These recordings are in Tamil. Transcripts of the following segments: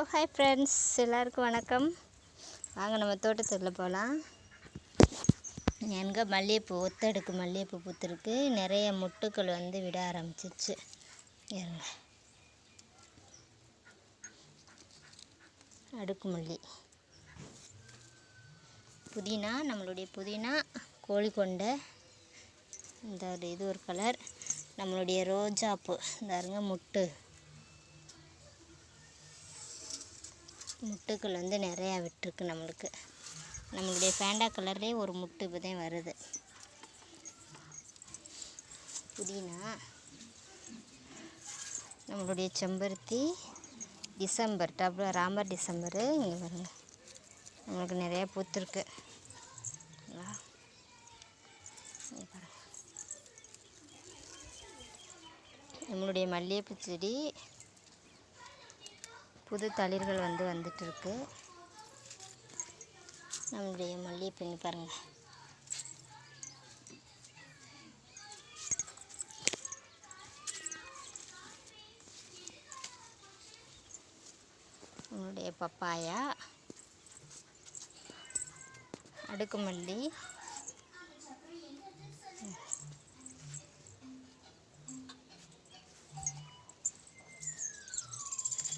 ஹாய் ஃப்ரெண்ட்ஸ், எல்லாருக்கும் வணக்கம். வாங்க நம்ம தோட்டத்துக்குள்ள போகலாம். எங்கே மல்லிகைப்பூ ஒத்தடுக்கு மல்லிகைப்பூ பூத்துருக்கு. நிறைய மொட்டுக்கள் விட ஆரம்பிச்சிச்சு. இருங்க, அடுக்கு மல்லி, புதினா, நம்மளுடைய புதினா, கோழிக்கொண்டை, இந்த இது ஒரு கலர். நம்மளுடைய ரோஜாப்பூ இந்த முட்டுக்கள் நிறையா விட்டுருக்கு. நம்மளுடைய ஃபேண்டா கலர்லேயே ஒரு முட்டு இப்போ தான் வருது. புதினா, நம்மளுடைய செம்பருத்தி, டிசம்பர் ராமர் டிசம்பரு. இங்கே பாருங்க, நம்மளுக்கு நிறையா பூத்துருக்கு. நம்மளுடைய மல்லிகைப்பூ செடி புது தளிர்கள் வந்துட்டு இருக்கு. நம்மளுடைய மல்லிகைப்பூ பாருங்கள், நம்மளுடைய பப்பாயா, அடுக்குமல்லி,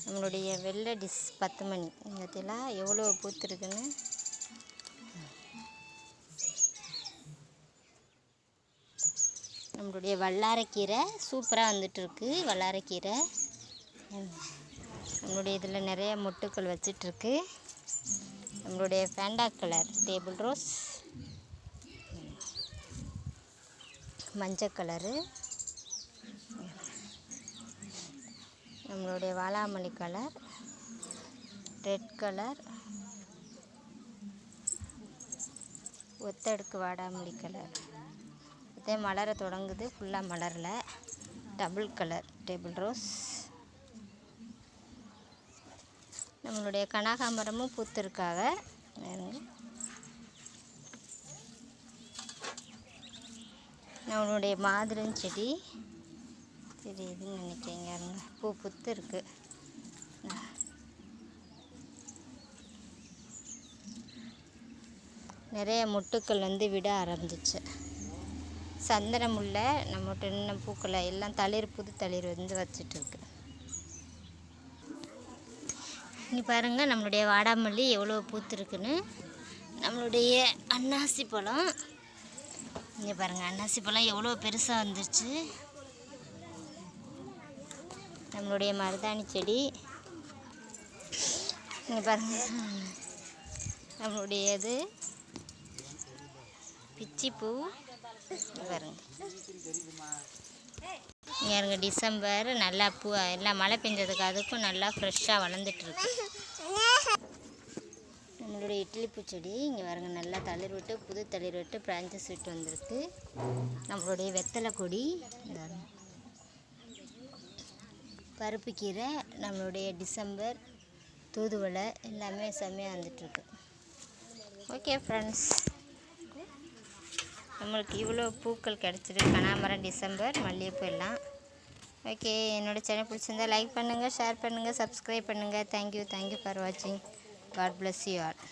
நம்மளுடைய வெள்ளை 10 மணி. பார்த்தீங்களா எவ்வளோ பூத்துருக்குன்னு. நம்மளுடைய வல்லாரைக்கீரை சூப்பராக வந்துட்டுருக்கு. வல்லாரைக்கீரை நம்மளுடைய இதில் நிறைய மொட்டுக்கள் வச்சிட்ருக்கு. நம்மளுடைய ஃபேண்டா கலர் டேபிள் ரோஸ், மஞ்சள் கலரு, நம்மளுடைய வாளாமல்லி கலர், ரெட் கலர், ஒத்தடுக்கு வாடாமல்லி கலர். இதே மலர தொடங்குது, ஃபுல்லாக மலரில். Double colour table rose. நம்மளுடைய கனகாம்பரமும் பூத்துருக்காக. நம்மளுடைய மாதுளம் செடி தெரியுதுன்னு நினைக்கிறீங்க. பூ பூத்து இருக்கு. நிறைய மொட்டுக்கள் விட ஆரம்பிச்சிச்சு. சந்தன முல்லை நம்மகிட்ட இன்னும் பூக்களை எல்லாம் புது தளிர் வச்சிட்டு இருக்கு. இங்கே பாருங்கள், நம்மளுடைய வாடாமல்லி எவ்வளோ பூத்துருக்குன்னு. நம்மளுடைய அன்னாசி பழம் இங்கே பாருங்கள், அன்னாசி பழம் எவ்வளோ பெருசாக வந்துருச்சு. நம்மளுடைய மருதாணி செடி இங்கே பாருங்கள். நம்மளுடைய இது பிச்சிப்பூ பாருங்க. இங்கே இருங்க, டிசம்பர் நல்லா பூ எல்லாம் மழை பெஞ்சதுக்கு அதுக்கும் நல்லா ஃப்ரெஷ்ஷாக வளர்ந்துட்டுருக்கு. நம்மளுடைய இட்லி பூச்செடி இங்கே பாருங்க, நல்லா தளிர் விட்டு புது தளிர் விட்டு பிரான்ச்சஸ் விட்டு வந்திருக்கு. நம்மளுடைய வெத்தலை கொடி, பருப்பு கீரை, நம்மளுடைய டிசம்பர், தூதுவளை எல்லாமே செம்மையாக வந்துட்டுருக்கு. ஓகே ஃப்ரெண்ட்ஸ், நம்மளுக்கு இவ்வளோ பூக்கள் கிடச்சிருக்கு. கனகாம்பரம், டிசம்பர், மல்லிகைப்பூ எல்லாம். ஓகே, என்னோடய சேனல் பிடிச்சிருந்தா லைக் பண்ணுங்கள், ஷேர் பண்ணுங்கள், சப்ஸ்கிரைப் பண்ணுங்கள். தேங்க்யூ ஃபார் வாட்சிங். God bless you all.